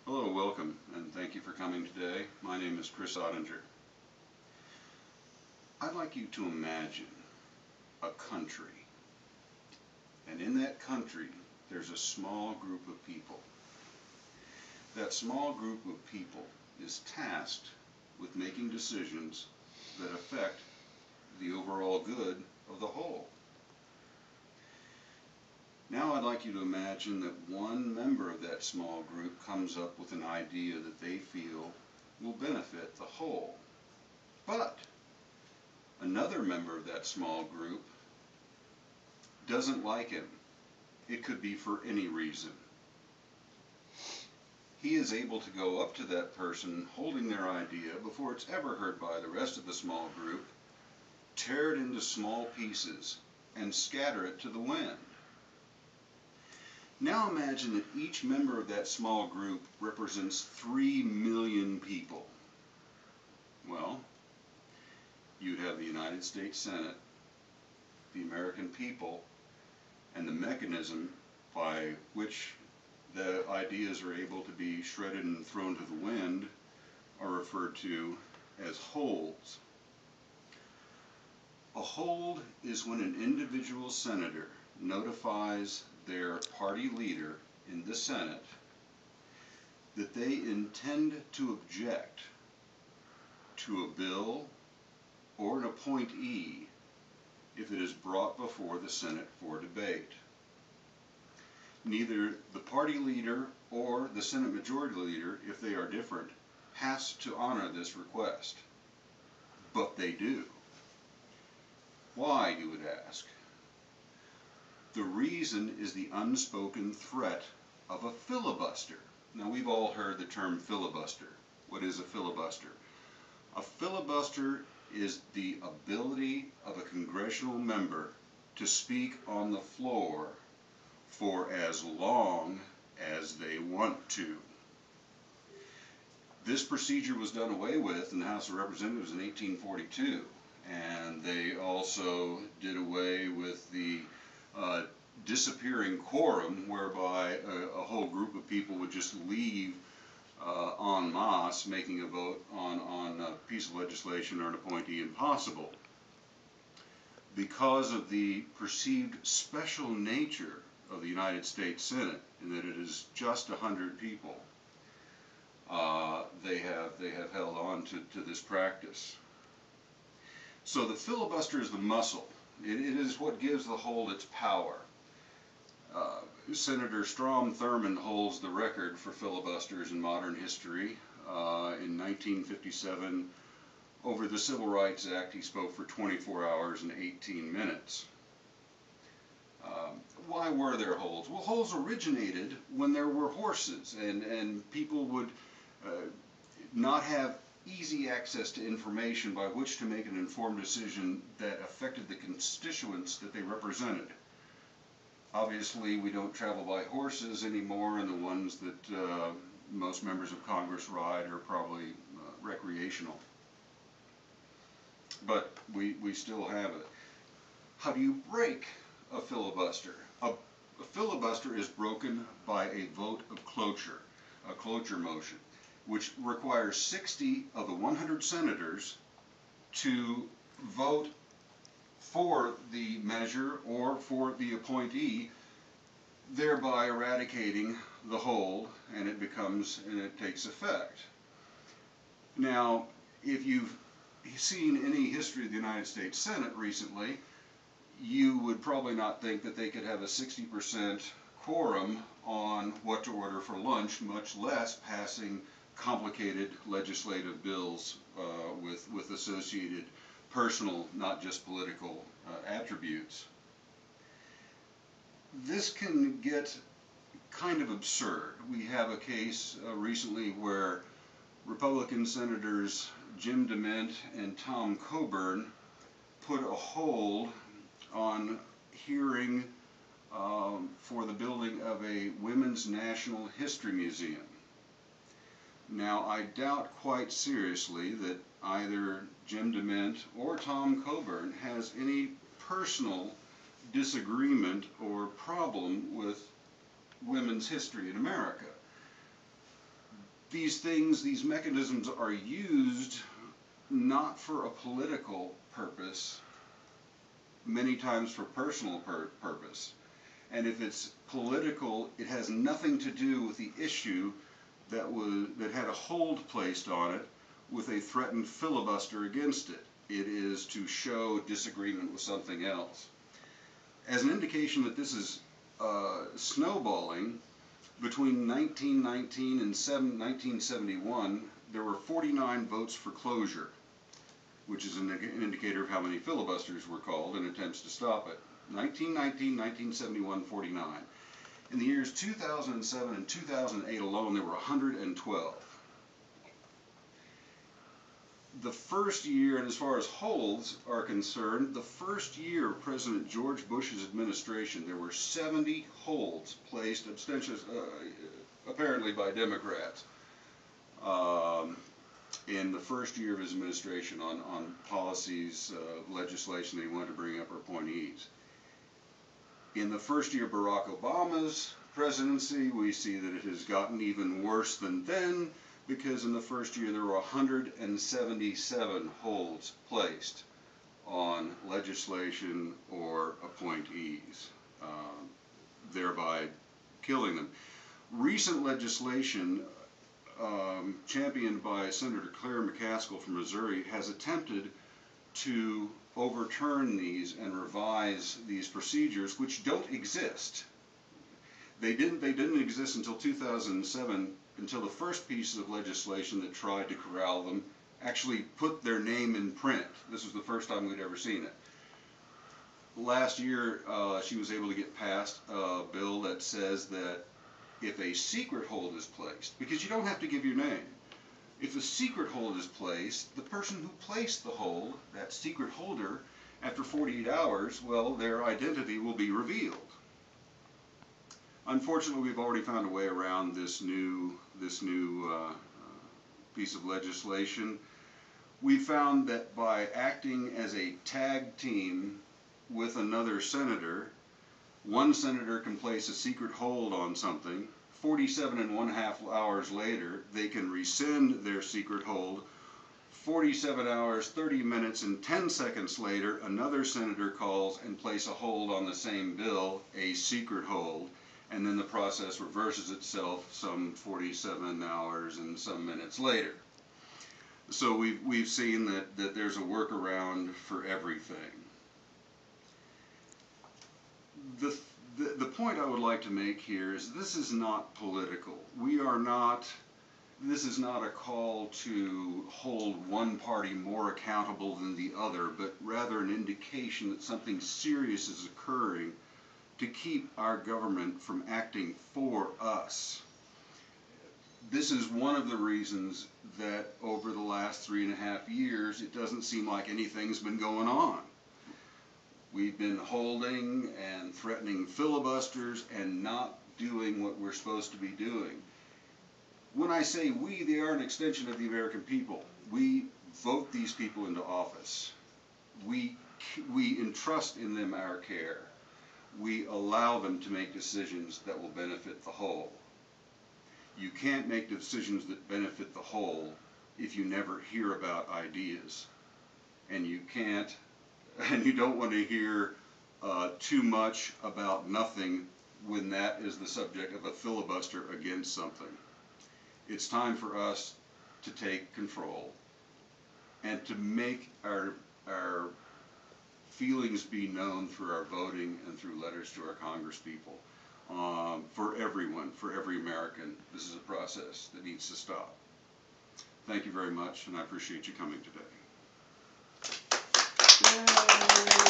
Hello, welcome, and thank you for coming today. My name is Chris Ottinger. I'd like you to imagine a country, and in that country there's a small group of people. That small group of people is tasked with making decisions that affect the overall good of the whole. Now I'd like you to imagine that one member of that small group comes up with an idea that they feel will benefit the whole. But another member of that small group doesn't like him. It could be for any reason. He is able to go up to that person holding their idea before it's ever heard by the rest of the small group, tear it into small pieces, and scatter it to the wind. Now imagine that each member of that small group represents 3 million people. Well, you'd have the United States Senate, the American people, and the mechanism by which the ideas are able to be shredded and thrown to the wind are referred to as holds. A hold is when an individual senator notifies their party leader in the Senate that they intend to object to a bill or an appointee if it is brought before the Senate for debate. Neither the party leader or the Senate Majority Leader, if they are different, has to honor this request. But they do. Why, you would ask? The reason is the unspoken threat of a filibuster. Now, we've all heard the term filibuster. What is a filibuster? A filibuster is the ability of a congressional member to speak on the floor for as long as they want to. This procedure was done away with in the House of Representatives in 1842, and they also did away with the disappearing quorum, whereby a whole group of people would just leave en masse, making a vote on a piece of legislation or an appointee impossible. Because of the perceived special nature of the United States Senate, in that it is just 100 people, they have held on to this practice. So the filibuster is the muscle. It is what gives the hold its power. Senator Strom Thurmond holds the record for filibusters in modern history. In 1957, over the Civil Rights Act, he spoke for 24 hours and 18 minutes. Why were there holds? Well, holds originated when there were horses, and people would not have easy access to information by which to make an informed decision that affected the constituents that they represented. Obviously, we don't travel by horses anymore, and the ones that most members of Congress ride are probably recreational. But we still have it. How do you break a filibuster? A filibuster is broken by a vote of cloture, a cloture motion, which requires 60 of the 100 senators to vote for the measure or for the appointee, thereby eradicating the hold, and it takes effect. Now, if you've seen any history of the United States Senate recently, you would probably not think that they could have a 60% quorum on what to order for lunch, much less passing complicated legislative bills with associated personal, not just political, attributes. This can get kind of absurd. We have a case recently where Republican Senators Jim DeMint and Tom Coburn put a hold on hearing for the building of a Women's National History Museum. Now, I doubt quite seriously that either Jim DeMint or Tom Coburn has any personal disagreement or problem with women's history in America. these things, these mechanisms are used not for a political purpose, many times for personal purpose. And if it's political, it has nothing to do with the issue that had a hold placed on it with a threatened filibuster against it. It is to show disagreement with something else. As an indication that this is snowballing, between 1919 and 1971, there were 49 votes for closure, which is an indicator of how many filibusters were called in attempts to stop it. 1919, 1971, 49. In the years 2007 and 2008 alone, there were 112. The first year, and as far as holds are concerned, the first year of President George Bush's administration, there were 70 holds placed, apparently by Democrats, in the first year of his administration on policies, legislation that he wanted to bring up or appointees. In the first year of Barack Obama's presidency, we see that it has gotten even worse than then, because in the first year there were 177 holds placed on legislation or appointees, thereby killing them. Recent legislation championed by Senator Claire McCaskill from Missouri has attempted to overturn these and revise these procedures, which don't exist. They didn't exist until 2007, until the first piece of legislation that tried to corral them actually put their name in print. This was the first time we'd ever seen it. Last year, she was able to get passed a bill that says that if a secret hold is placed, because you don't have to give your name, if a secret hold is placed, the person who placed the hold, that secret holder, after 48 hours, well, their identity will be revealed. Unfortunately, we've already found a way around this new piece of legislation. We found that by acting as a tag team with another senator, one senator can place a secret hold on something. 47½ hours later, they can rescind their secret hold. 47 hours, 30 minutes, and 10 seconds later, another senator calls and places a hold on the same bill, a secret hold, and then the process reverses itself some 47 hours and some minutes later. So we've seen that there's a workaround for everything. The point I would like to make here is this is not political. This is not a call to hold one party more accountable than the other, but rather an indication that something serious is occurring to keep our government from acting for us. This is one of the reasons that over the last 3.5 years, it doesn't seem like anything's been going on. We've been holding and threatening filibusters and not doing what we're supposed to be doing. When I say we, they are an extension of the American people. We vote these people into office. We entrust in them our care. We allow them to make decisions that will benefit the whole. You can't make decisions that benefit the whole if you never hear about ideas. And you don't want to hear too much about nothing when that is the subject of a filibuster against something. It's time for us to take control and to make our feelings be known through our voting and through letters to our congresspeople. For everyone, for every American, this is a process that needs to stop. Thank you very much, and I appreciate you coming today. Yay.